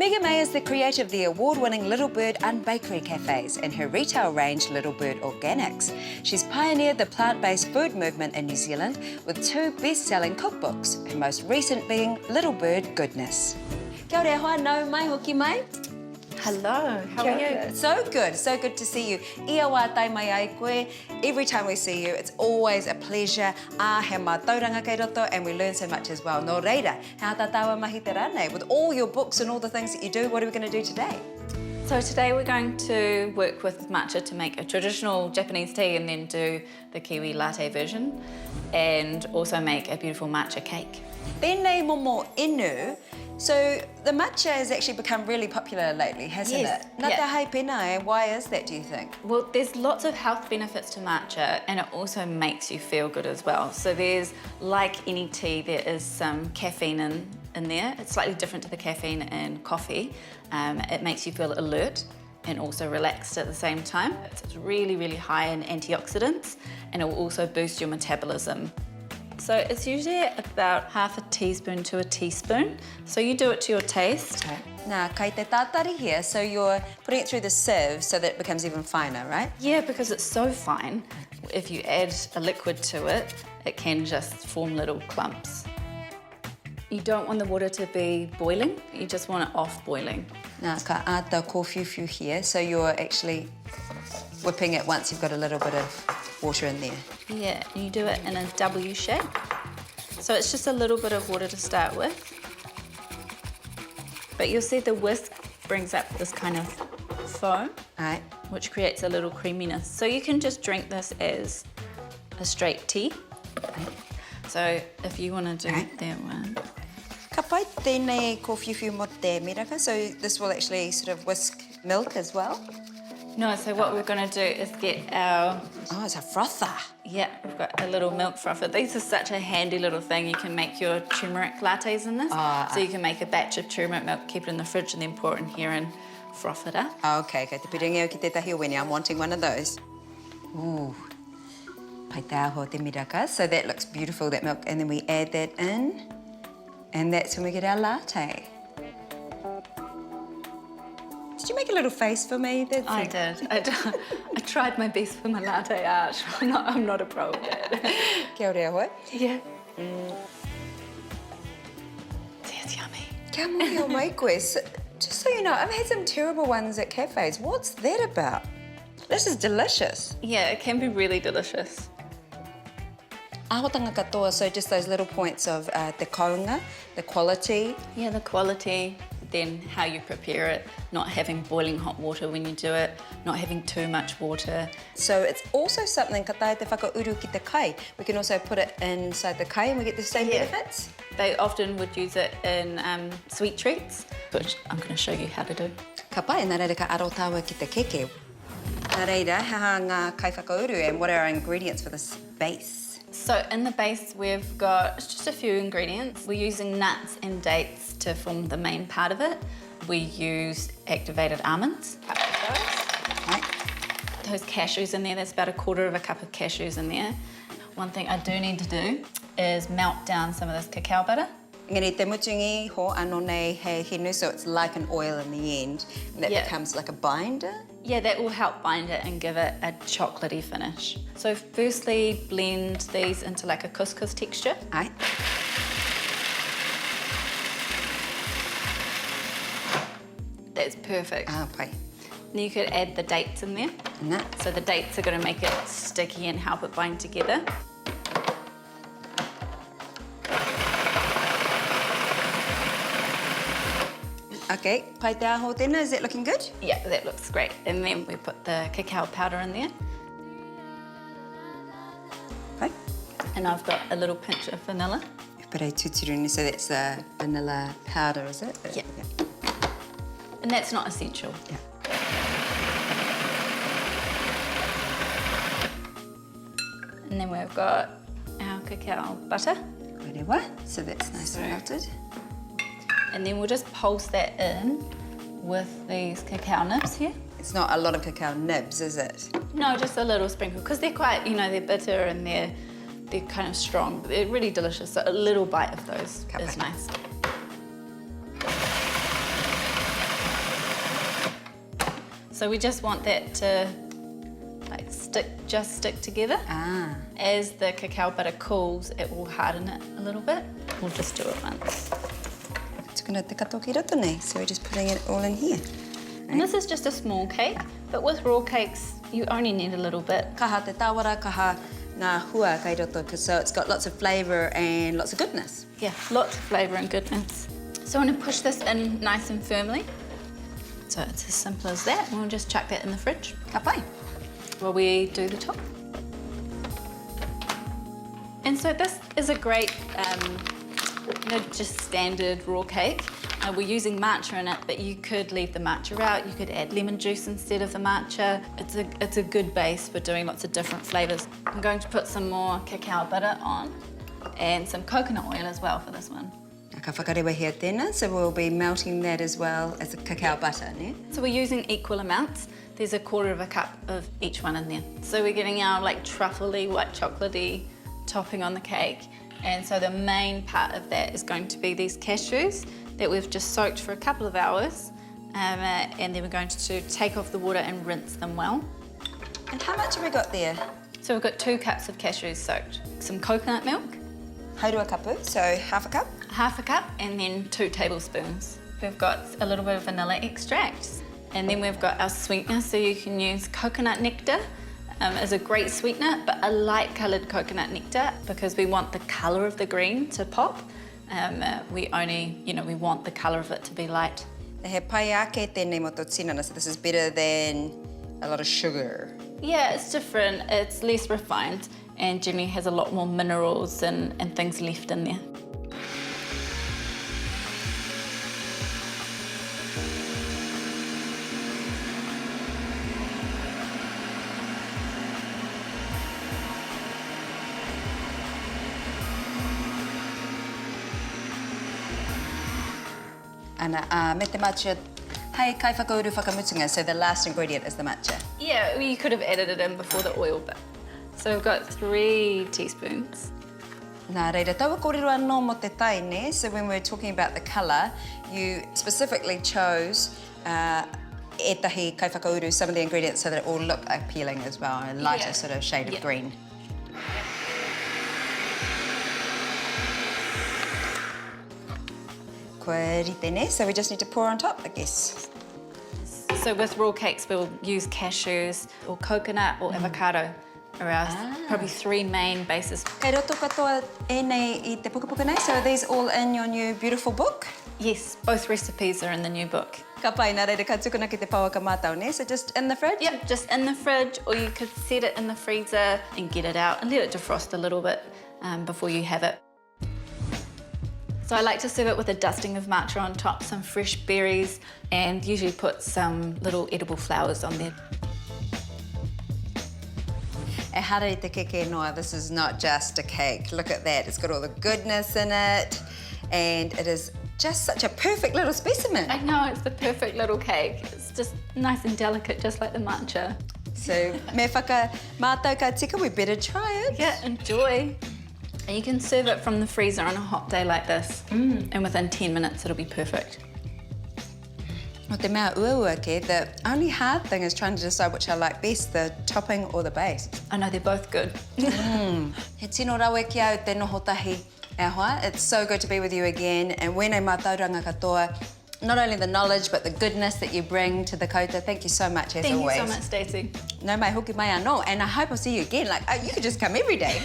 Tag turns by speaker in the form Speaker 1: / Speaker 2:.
Speaker 1: Megan May is the creator of the award-winning Little Bird Unbakery cafes and her retail range, Little Bird Organics. She's pioneered the plant-based food movement in New Zealand with 2 best-selling cookbooks, her most recent being Little Bird Goodness. Kia ora Whanau, mai hoki mai.
Speaker 2: Hello, how are you?
Speaker 1: So good to see you. Ia wā tai mai ai koe. Every time we see you, it's always a pleasure. He mātauranga kei roto, and we learn so much as well. Nō reira, he ata tawa mahi te rānei. With all your books and all the things that you do, what are we going to do today?
Speaker 2: So today we're going to work with matcha to make a traditional Japanese tea and then do the kiwi latte version and also make a beautiful matcha cake.
Speaker 1: Tēnei momo inu. So the matcha has actually become really popular lately, hasn't
Speaker 2: Yes,
Speaker 1: it? Nā te hai pēnā, why is that, do you think?
Speaker 2: Well, there's lots of health benefits to matcha and it also makes you feel good as well. So there's, like any tea, there is some caffeine in there. It's slightly different to the caffeine in coffee. It makes you feel alert and also relaxed at the same time. It's really, really high in antioxidants and it will also boost your metabolism. So it's usually about half a teaspoon to a teaspoon. So you do it to your taste.
Speaker 1: Okay. Nā, kai te tātari here, so you're putting it through the sieve so that it becomes even finer, right?
Speaker 2: Yeah, because it's so fine. If you add a liquid to it, it can just form little clumps. You don't want the water to be boiling, you just want it off boiling.
Speaker 1: Nā, ka ata kōwhiwhiu here, so you're actually whipping it once you've got a little bit of water in there.
Speaker 2: Yeah, and you do it in a W shape. So it's just a little bit of water to start with. But you'll see the whisk brings up this kind of foam,
Speaker 1: Right.
Speaker 2: which creates a little creaminess. So you can just drink this as a straight tea. So if you want to do that one.
Speaker 1: Ka pai tēnei kōwhiwhiu mo te miraka, so this will actually sort of whisk milk as well?
Speaker 2: No, so what we're going to do is get our...
Speaker 1: Oh, it's a frother.
Speaker 2: Yeah, we've got a little milk frother. These are such a handy little thing. You can make your turmeric lattes in this. So you can make a batch of turmeric milk, keep it in the fridge, and then pour it in here and froth it up.
Speaker 1: Okay, te piringa o ki tētahi o wene. I'm wanting one of those. Ooh. Pai te aho te miraka. So that looks beautiful, that milk. And then we add that in. And that's when we get our latte. Did you make a little face for me?
Speaker 2: I did. I tried my best for my latte art. I'm not a pro at it.
Speaker 1: Kia ora hoi.
Speaker 2: Yeah. It's yummy.
Speaker 1: Kia mohi o mai koe. Just so you know, I've had some terrible ones at cafes. What's that about? This is delicious.
Speaker 2: Yeah, it can be really delicious.
Speaker 1: Ahotanga katoa, so just those little points of the kaunga, the quality.
Speaker 2: Yeah, the quality, then how you prepare it, not having boiling hot water when you do it, not having too much water.
Speaker 1: So it's also something, ka tae te whakauru ki te kai. We can also put it inside the kai and we get the same benefits.
Speaker 2: They often would use it in sweet treats, which I'm going to show you how to do.
Speaker 1: Ka pai, nā reira ka arotawa ki te keke. Nā reira, haha ngā kai whakauru, and what are our ingredients for this base?
Speaker 2: So in the base we've got just a few ingredients. We're using nuts and dates to form the main part of it. We use activated almonds.
Speaker 1: Right.
Speaker 2: Those cashews in there, there's about 1/4 cup of cashews in there. One thing I do need to do is melt down some of this cacao butter.
Speaker 1: Ngari te mutungi ho anō nei he hinu, so it's like an oil in the end, and that becomes like a binder.
Speaker 2: Yeah, that will help bind it and give it a chocolatey finish. So firstly, blend these into like a couscous texture.
Speaker 1: Right.
Speaker 2: That's perfect.
Speaker 1: Ah, pai.
Speaker 2: Then you could add the dates in there.
Speaker 1: Nā.
Speaker 2: So the dates are going to make it sticky and help it bind together.
Speaker 1: Okay, pai te aho tēnā, is that looking good?
Speaker 2: Yeah, that looks great. And then we put the cacao powder in there.
Speaker 1: Pai.
Speaker 2: And I've got a little pinch of vanilla.
Speaker 1: Pere tuturuni, so that's the vanilla powder, is it?
Speaker 2: Yeah. And that's not essential.
Speaker 1: Yeah.
Speaker 2: And then we've got our cacao butter.
Speaker 1: Whatever. So that's nice and melted.
Speaker 2: And then we'll just pulse that in with these cacao nibs here.
Speaker 1: It's not a lot of cacao nibs, is it?
Speaker 2: No, just a little sprinkle, because they're quite, you know, they're bitter and they're kind of strong. They're really delicious, so a little bite of those is nice. So we just want that to like stick together. As the cacao butter cools, it will harden it a little bit. We'll just do it once.
Speaker 1: So we're just putting it all in here.
Speaker 2: And this is just a small cake, but with raw cakes, you only need a little bit.
Speaker 1: Kaha te tawara, kaha ngā hua kei roto, so it's got lots of flavour and lots of goodness.
Speaker 2: Yeah, lots of flavour and goodness. So I'm going to push this in nice and firmly. So it's as simple as that. And we'll just chuck that in the fridge.
Speaker 1: Ka pai.
Speaker 2: While we do the top. And so this is a great, just standard raw cake. We're using matcha in it, but you could leave the matcha out. You could add lemon juice instead of the matcha. It's a good base for doing lots of different flavours. I'm going to put some more cacao butter on and some coconut oil as well for this one.
Speaker 1: Ka whakarewa hea tēnā, so we'll be melting that as well as the cacao butter, ne?
Speaker 2: So we're using equal amounts. There's a quarter of a cup of each one in there. So we're getting our like truffle-y, white chocolatey topping on the cake. And so the main part of that is going to be these cashews that we've just soaked for a couple of hours. And then we're going to take off the water and rinse them well.
Speaker 1: And how much have we got there?
Speaker 2: So we've got 2 cups of cashews soaked. Some coconut milk.
Speaker 1: Haurua kapu, so half a cup.
Speaker 2: Half a cup, and then 2 tablespoons. We've got a little bit of vanilla extract. And then we've got our sweetener, so you can use coconut nectar as a great sweetener, but a light coloured coconut nectar because we want the colour of the green to pop. We want the colour of it to be light.
Speaker 1: He pai ake tēnei mo tō tinana, so this is better than a lot of sugar.
Speaker 2: Yeah, it's different. It's less refined and generally has a lot more minerals and things left in there.
Speaker 1: And me te matcha, hei kai whakauru whakamutunga, so the last ingredient is the matcha.
Speaker 2: Yeah, you could have added it in before the oil, but... So we've got 3 teaspoons.
Speaker 1: Nā reira, taua kōrero anō mo te tai, ne? So when we're talking about the colour, you specifically chose etahi kai whakauru, some of the ingredients so that it all look appealing as well, a lighter sort of shade of green. Kua rite, ne? So we just need to pour on top, I guess.
Speaker 2: So with raw cakes, we'll use cashews or coconut or avocado. Probably 3 main bases.
Speaker 1: Kei roto katoa e nei I te pukapuka nei, so are these all in your new beautiful book?
Speaker 2: Yes, both recipes are in the new book.
Speaker 1: Ka pai, nā reira, ka tukuna ki te pauaka mātau, ne? So just in the fridge?
Speaker 2: Yep, just in the fridge, or you could set it in the freezer and get it out and let it defrost a little bit before you have it. So I like to serve it with a dusting of matcha on top, some fresh berries, and usually put some little edible flowers on there.
Speaker 1: E hara I te keke noa, this is not just a cake. Look at that, it's got all the goodness in it, and it is just such a perfect little specimen.
Speaker 2: I know, it's the perfect little cake. It's just nice and delicate, just like the matcha.
Speaker 1: So, me whaka mātau ka tika, we better try it.
Speaker 2: Yeah, enjoy. And you can serve it from the freezer on a hot day like this, and within 10 minutes it'll be perfect.
Speaker 1: O te mea ua ke, the only hard thing is trying to decide which I like best, the topping or the base.
Speaker 2: I know, they're both good.
Speaker 1: He tino rawe ki au te noho tahi e hoa. It's so good to be with you again, and wēnei mātauranga katoa, not only the knowledge but the goodness that you bring to the kouta. Thank you so much as always.
Speaker 2: Thank you so much, Stacey.
Speaker 1: No mai hoki mai anō, and I hope I'll see you again. Like, you could just come every day.